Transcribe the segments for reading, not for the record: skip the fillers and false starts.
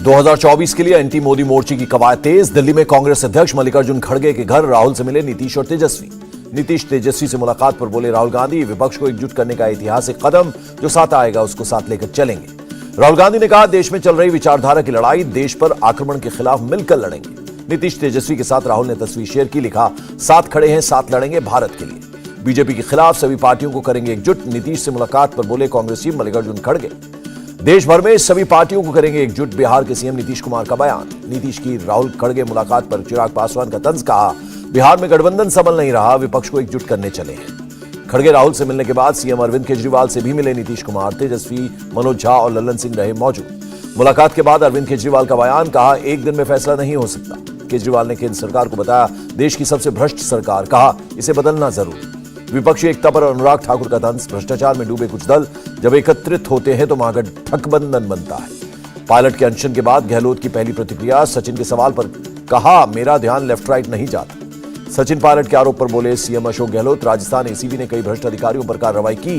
2024 के लिए एंटी मोदी मोर्चे की कवायद तेज। दिल्ली में कांग्रेस अध्यक्ष मल्लिकार्जुन खड़गे के घर राहुल से मिले नीतीश और तेजस्वी। नीतीश तेजस्वी से मुलाकात पर बोले राहुल गांधी, विपक्ष को एकजुट करने का ऐतिहासिक कदम, जो साथ आएगा उसको साथ लेकर चलेंगे। राहुल गांधी ने कहा, देश में चल रही विचारधारा की लड़ाई, देश पर आक्रमण के खिलाफ मिलकर लड़ेंगे। नीतीश तेजस्वी के साथ राहुल ने तस्वीर शेयर की, लिखा, साथ खड़े हैं, साथ लड़ेंगे भारत के लिए। बीजेपी के खिलाफ सभी पार्टियों को करेंगे एकजुट। नीतीश से मुलाकात पर बोले कांग्रेसी मल्लिकार्जुन खड़गे, देश भर में सभी पार्टियों को करेंगे एकजुट। बिहार के सीएम नीतीश कुमार का बयान। नीतीश की राहुल खड़गे मुलाकात पर चिराग पासवान का तंज, कहा, बिहार में गठबंधन संभल नहीं रहा, विपक्ष को एकजुट करने चले हैं। खड़गे राहुल से मिलने के बाद सीएम अरविंद केजरीवाल से भी मिले नीतीश कुमार। तेजस्वी, मनोज झा और लल्लन सिंह रहे मौजूद। मुलाकात के बाद अरविंद केजरीवाल का बयान, कहा, एक दिन में फैसला नहीं हो सकता। केजरीवाल ने केंद्र सरकार को बताया देश की सबसे भ्रष्ट सरकार, कहा, इसे बदलना जरूरी। विपक्षी एकता पर अनुराग ठाकुर का तंज, भ्रष्टाचार में डूबे कुछ दल जब एकत्रित होते हैं तो महागठबंधन बनता है। पायलट के अनशन के बाद गहलोत की पहली प्रतिक्रिया। सचिन के सवाल पर कहा, मेरा ध्यान लेफ्ट राइट नहीं जाता। सचिन पायलट के आरोप पर बोले सीएम अशोक गहलोत, राजस्थान एसीबी ने कई भ्रष्ट अधिकारियों पर कार्रवाई की।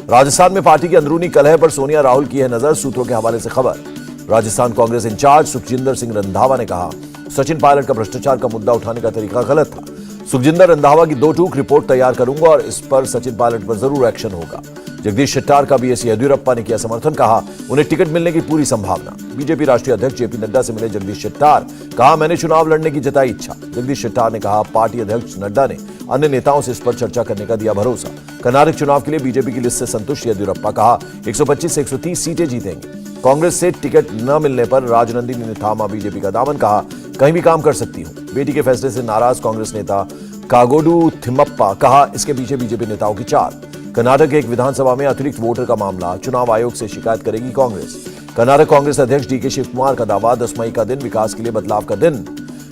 राजस्थान में पार्टी की अंदरूनी कलह पर सोनिया राहुल की है नजर, सूत्रों के हवाले से खबर। राजस्थान कांग्रेस इंचार्ज सुखजिंदर सिंह रंधावा ने कहा, सचिन पायलट का भ्रष्टाचार का मुद्दा उठाने का तरीका गलत था। सुखजिंदर रंधावा की 2 टूक रिपोर्ट तैयार करूंगा और इस पर सचिन पायलट पर जरूर एक्शन होगा। जगदीश शेट्टार का बीएस येदियुरप्पा ने किया समर्थन, कहा, उन्हें टिकट मिलने की पूरी संभावना। बीजेपी राष्ट्रीय अध्यक्ष जेपी नड्डा से मिले जगदीश शेट्टार, कहा, मैंने चुनाव लड़ने की जताई इच्छा। जगदीश शेट्टार ने कहा, पार्टी अध्यक्ष नड्डा ने अन्य नेताओं से इस पर चर्चा करने का दिया भरोसा। कर्नाटक चुनाव के लिए बीजेपी की लिस्ट से संतुष्ट येदियुरप्पा, कहा, 125 से 130 सीटें जीतेंगे। कांग्रेस से टिकट न मिलने पर राजनंदिनी ने थामा बीजेपी का दामन, कहा, कहीं भी काम कर सकती हूं। बेटी के फैसले से नाराज कांग्रेस नेता कागोडू थिम्मप्पा, कहा, इसके पीछे बीजेपी नेताओं की चाल। कर्नाटक के एक विधानसभा में अतिरिक्त वोटर का मामला, चुनाव आयोग से शिकायत करेगी कांग्रेस। कर्नाटक कांग्रेस अध्यक्ष डीके शिव कुमार का दावा, 10 मई का दिन विकास के लिए बदलाव का दिन।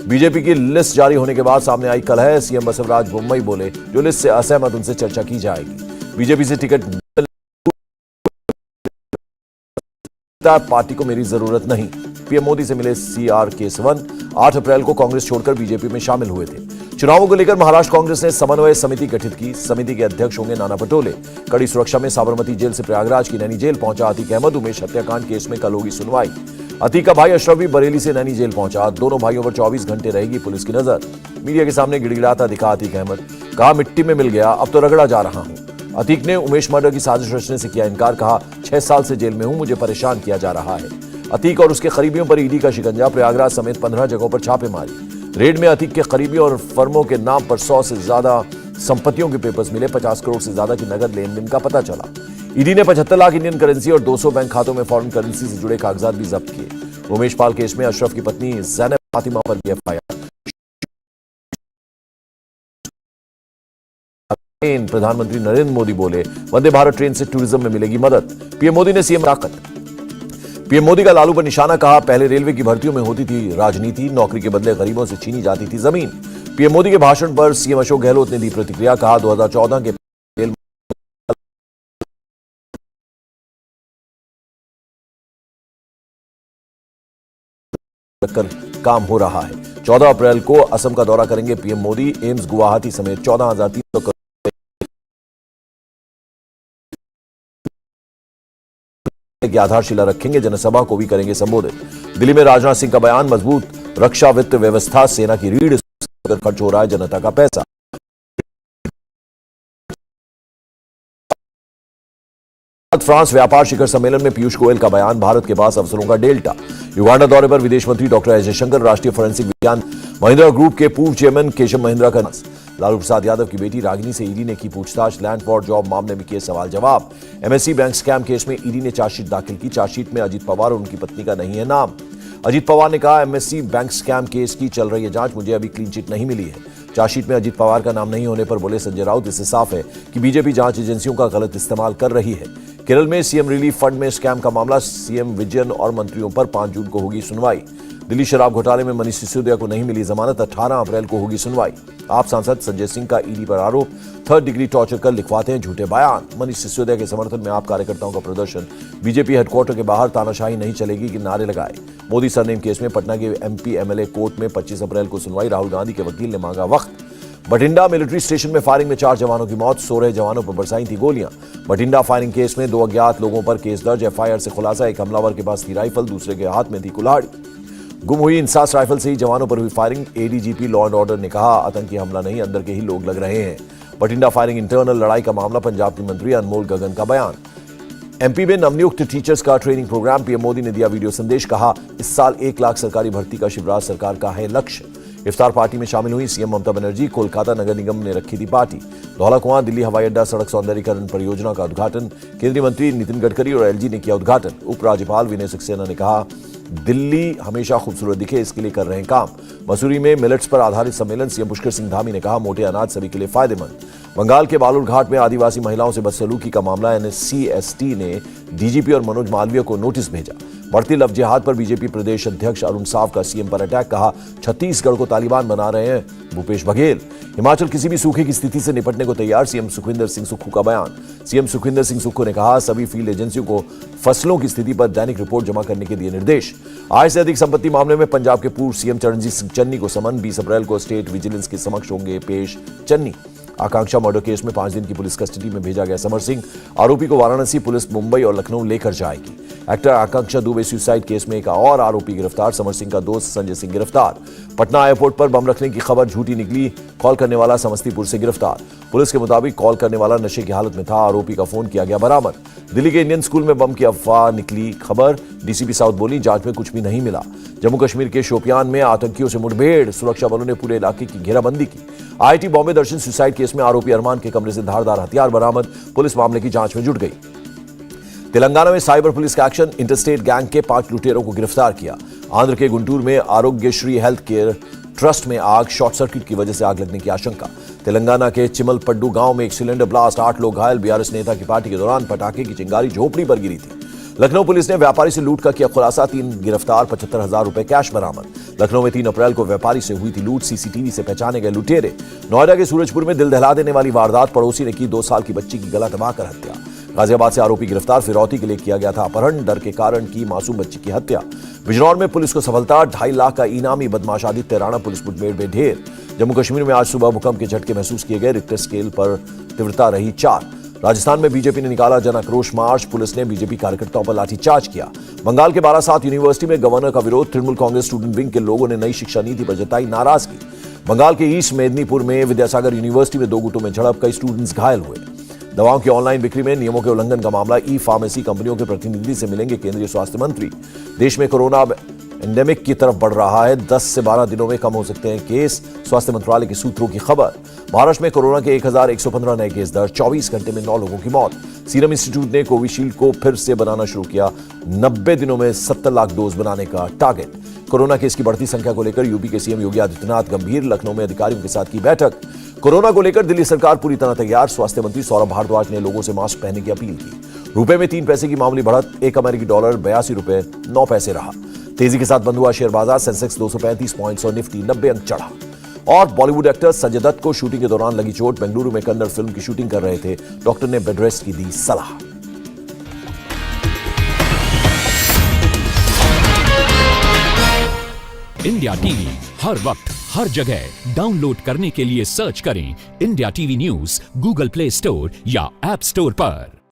बीजेपी की लिस्ट जारी होने के बाद सामने आई कलह। सीएम बसवराज बोम्मई बोले, जो लिस्ट से असहमत उनसे चर्चा की जाएगी। बीजेपी से टिकट पार्टी को मेरी जरूरत नहीं। पीएम मोदी से मिले सीआर केसवन, 8 अप्रैल को कांग्रेस छोड़कर बीजेपी में शामिल हुए थे। चुनावों को लेकर महाराष्ट्र कांग्रेस ने समन्वय समिति गठित की। समिति के अध्यक्ष होंगे नाना पटोले। कड़ी सुरक्षा में साबरमती जेल से प्रयागराज की नैनी जेल पहुंचा अतीक अहमद। उमेश हत्याकांड केस में कल होगी सुनवाई। अतीक का भाई अशरफ भी बरेली से नैनी जेल पहुंचा। दोनों भाइयों पर 24 घंटे रहेगी पुलिस की नजर। मीडिया के सामने गिड़गिड़ाता दिखा अतीक अहमद, कहा, मिट्टी में मिल गया, अब तो रगड़ा जा रहा हूं। अतीक ने उमेश मर्डर की साजिश रचने से किया इनकार, कहा, 6 साल से जेल में हूं, मुझे परेशान किया जा रहा है। अतीक और उसके करीबियों पर ईडी का शिकंजा। प्रयागराज समेत 15 जगहों पर छापेमारी। रेड में अतीक के करीबी और फर्मों के नाम पर 100 से ज्यादा संपत्तियों के पेपर्स मिले। 50 करोड़ से ज्यादा की नगद लेन देन का पता चला। ईडी ने 75 लाख इंडियन करेंसी और 200 बैंक खातों में फॉरेन करेंसी से जुड़े कागजात भी जब्त किए। उमेश पाल केस में अशरफ की पत्नी ज़ैनब फातिमा पर भी एफआईआर। प्रधानमंत्री नरेंद्र मोदी बोले, वंदे भारत ट्रेन से टूरिज्म में मिलेगी मदद। पीएम मोदी ने सीएम ताकत। पीएम मोदी का लालू पर निशाना, कहा, पहले रेलवे की भर्तियों में होती थी राजनीति, नौकरी के बदले गरीबों से छीनी जाती थी जमीन। पीएम मोदी के भाषण पर सीएम अशोक गहलोत ने दी प्रतिक्रिया, कहा, 2014 के काम हो रहा है। 14 अप्रैल को असम का दौरा करेंगे पीएम मोदी। एम्स गुवाहाटी समेत 14,300 करोड़ की आधारशिला रखेंगे। जनसभा को भी करेंगे संबोधित। दिल्ली में राजनाथ सिंह का बयान, मजबूत रक्षा वित्त व्यवस्था, सेना की रीढ़ खर्च हो रहा है जनता का पैसा। फ्रांस व्यापार शिखर सम्मेलन में पीयूष गोयल का बयान, भारत के पास अवसरों का डेल्टा। युगांडा दौरे पर विदेश मंत्री डॉक्टर एस जयशंकर। राष्ट्रीय फोरेंसिक विज्ञान महिंद्रा ग्रुप के पूर्व चेयरमैन केशव महिंद्रा का लालू प्रसाद यादव की बेटी रागिनी से ईडी ने की पूछताछ। लैंड फॉर जॉब मामले में किए सवाल जवाब। एमएससी बैंक स्कैम केस में ईडी ने चार्जशीट दाखिल की। चार्जशीट में अजीत पवार और उनकी पत्नी का नहीं है नाम। अजीत पवार ने कहा, एमएससी बैंक स्कैम केस की चल रही है जांच, मुझे अभी क्लीन चिट नहीं मिली है। चार्जशीट में अजीत पवार का नाम नहीं होने पर बोले संजय राउत, इससे साफ है कि बीजेपी जांच एजेंसियों का गलत इस्तेमाल कर रही है। केरल में सीएम रिलीफ फंड में स्कैम का मामला, सीएम विजयन और मंत्रियों पर 5 जून को होगी सुनवाई। दिल्ली शराब घोटाले में मनीष सिसोदिया को नहीं मिली जमानत, 18 अप्रैल को होगी सुनवाई। आप सांसद संजय सिंह का ईडी पर आरोप, 3rd डिग्री टॉर्चर कर लिखवाते हैं झूठे बयान। मनीष सिसोदिया के समर्थन में आप कार्यकर्ताओं का प्रदर्शन। बीजेपी हेडक्वार्टर के बाहर तानाशाही नहीं चलेगी के नारे लगाए। मोदी सरनेम केस में पटना के एमपी एमएलए कोर्ट में 25 अप्रैल को सुनवाई। राहुल गांधी के वकील ने मांगा वक्त। बठिंडा मिलिट्री स्टेशन में फायरिंग में 4 जवानों की मौत, 16 जवानों पर बरसाई थी गोलियां। बठिंडा फायरिंग केस में 2 अज्ञात लोगों पर केस दर्ज। एफआईआर से खुलासा, एक हमलावर के पास थी राइफल, दूसरे के हाथ में थी कुल्हाड़ी। गुम हुई इंसास राइफल से ही जवानों पर हुई firing. ADGP law and order ने कहा, आतंकी हमला नहीं, अंदर के ही लोग लग रहे हैं। बठिंडा फायरिंग इंटरनल लड़ाई का मामला, पंजाब के मंत्री अनमोल गगन का बयान। एमपी में नवनियुक्त टीचर्स का ट्रेनिंग प्रोग्राम, पीएम मोदी ने दिया वीडियो संदेश, कहा इस साल 1 लाख सरकारी भर्ती का शिवराज सरकार का है लक्ष्य। इफ्तार पार्टी में शामिल हुई सीएम ममता बनर्जी। कोलकाता नगर निगम ने रखी थी पार्टी। धौला कुआं दिल्ली हवाई अड्डा सड़क सौंदर्यीकरण परियोजना का उद्घाटन, केंद्रीय मंत्री नितिन गडकरी और एलजी ने किया उद्घाटन। उपराज्यपाल विनय सक्सेना ने कहा, दिल्ली हमेशा खूबसूरत दिखे, इसके लिए कर रहे हैं काम। मसूरी में मिलेट्स पर आधारित सम्मेलन, सीएम पुष्कर सिंह धामी ने कहा, मोटे अनाज सभी के लिए फायदेमंद। बंगाल के बालूर घाट में आदिवासी महिलाओं से बदसलूकी का मामला, एनएससी-एसटी ने डीजीपी और मनोज मालवीय को नोटिस भेजा। बढ़ती लव जिहाद पर बीजेपी प्रदेश अध्यक्ष अरुण साव का सीएम पर अटैक, कहा छत्तीसगढ़ को तालिबान बना रहे हैं भूपेश बघेल। हिमाचल किसी भी सूखे की स्थिति से निपटने को तैयार, सीएम सुखविंदर सिंह सुक्खू का बयान। सीएम सुखविंदर सिंह सुक्खू ने कहा, सभी फील्ड एजेंसियों को फसलों की स्थिति पर दैनिक रिपोर्ट जमा करने के दिए निर्देश। आय से अधिक संपत्ति मामले में पंजाब के पूर्व सीएम चरणजीत सिंह चन्नी को समन, 20 अप्रैल को स्टेट विजिलेंस के समक्ष होंगे पेश चन्नी। आकांक्षा मर्डर केस में 5 दिन की पुलिस कस्टडी में भेजा गया समर सिंह। आरोपी को वाराणसी पुलिस मुंबई और लखनऊ लेकर जाएगी। एक्टर आकांक्षा दुबे सुसाइड केस में एक और आरोपी गिरफ्तार, समर सिंह का दोस्त संजय सिंह गिरफ्तार। पटना एयरपोर्ट पर बम रखने की खबर झूठी निकली, कॉल करने वाला समस्तीपुर से गिरफ्तार। पुलिस के मुताबिक कॉल करने वाला नशे की हालत में था, आरोपी का फोन किया गया बरामद। दिल्ली के इंडियन स्कूल में बम की अफवाह निकली खबर, डीसीपी साउथ बोली, जांच में कुछ भी नहीं मिला। जम्मू कश्मीर के शोपियान में आतंकियों से मुठभेड़, सुरक्षा बलों ने पूरे इलाके की घेराबंदी की। आईआईटी बॉम्बे दर्शन सुसाइड केस में आरोपी अरमान के कमरे से धारदार हथियार बरामद, पुलिस मामले की जांच में जुट गई। तेलंगाना में साइबर पुलिस का एक्शन, इंटरस्टेट गैंग के 5 लुटेरों को गिरफ्तार किया। आंध्र के गुंटूर में आरोग्यश्री हेल्थ केयर ट्रस्ट में आग, शॉर्ट सर्किट की वजह से आग लगने की आशंका। तेलंगाना के चिमलपड्डू गांव में एक सिलेंडर ब्लास्ट, 8 लोग घायल। बीआरएस नेता की पार्टी के दौरान पटाखे की चिंगारी झोपड़ी पर गिरी थी। लखनऊ पुलिस ने व्यापारी से लूट का किया खुलासा, 3 गिरफ्तार, 75,000 रुपए कैश बरामद। लखनऊ में 3 अप्रैल को व्यापारी से हुई थी लूट, सीसीटीवी से पहचाने गए लुटेरे। नोएडा के सूरजपुर में दिल दहला देने वाली वारदात, पड़ोसी ने की 2 साल की बच्ची की गला दबाकर हत्या। गाजियाबाद से आरोपी गिरफ्तार, फिरौती के लिए किया गया था अपहरण, डर के कारण की मासूम बच्ची की हत्या। बिजनौर में पुलिस को सफलता, 2.5 लाख का इनामी बदमाश आदित्य राणा पुलिस मुठभेड़ में ढेर। जम्मू कश्मीर में आज सुबह भूकंप के झटके महसूस किए गए, रिक्टर स्केल पर तीव्रता रही 4। राजस्थान में बीजेपी ने निकाला जन आक्रोश मार्च, पुलिस ने बीजेपी कार्यकर्ताओं पर लाठीचार्ज किया। बंगाल के बारासात यूनिवर्सिटी में गवर्नर का विरोध, तृणमूल कांग्रेस स्टूडेंट विंग के लोगों ने नई शिक्षा नीति पर जताई नाराजगी। बंगाल के ईस्ट मेदिनीपुर में विद्यासागर यूनिवर्सिटी में 2 गुटों में झड़प, कई स्टूडेंट्स घायल हुए। दवाओं की ऑनलाइन बिक्री में नियमों के उल्लंघन का मामला, ई फार्मेसी कंपनियों के प्रतिनिधि से मिलेंगे केंद्रीय स्वास्थ्य मंत्री। देश में कोरोना एंडेमिक की तरफ बढ़ रहा है, 10 से 12 दिनों में कम हो सकते हैं केस, स्वास्थ्य मंत्रालय के सूत्रों की खबर। महाराष्ट्र में कोरोना के 1115 नए केस दर्ज, 24 घंटे में 9 लोगों की मौत। सीरम इंस्टीट्यूट ने कोविशील्ड को फिर से बनाना शुरू किया, 90 दिनों में 70 लाख डोज बनाने का टारगेट। कोरोना केस की बढ़ती संख्या को लेकर यूपी के सीएम योगी आदित्यनाथ गंभीर, लखनऊ में अधिकारियों के साथ की बैठक। कोरोना को लेकर दिल्ली सरकार पूरी तरह तैयार, स्वास्थ्य मंत्री सौरभ भारद्वाज ने लोगों से मास्क पहनने की अपील की। रुपए में 3 पैसे की मामूली बढ़त, 1 अमेरिकी डॉलर 82 रुपए 9 पैसे रहा। तेजी के साथ बंद हुआ शेयर बाजार, सेंसेक्स 235 पॉइंट्स और निफ्टी 90 अंक चढ़ा। और बॉलीवुड एक्टर संजय दत्त को शूटिंग के दौरान लगी चोट, बेंगलुरु में कन्नड़ फिल्म की शूटिंग कर रहे थे, डॉक्टर ने बेड रेस्ट की दी सलाह। इंडिया टीवी हर वक्त हर जगह डाउनलोड करने के लिए सर्च करें India TV news Google play store या ऐप स्टोर पर।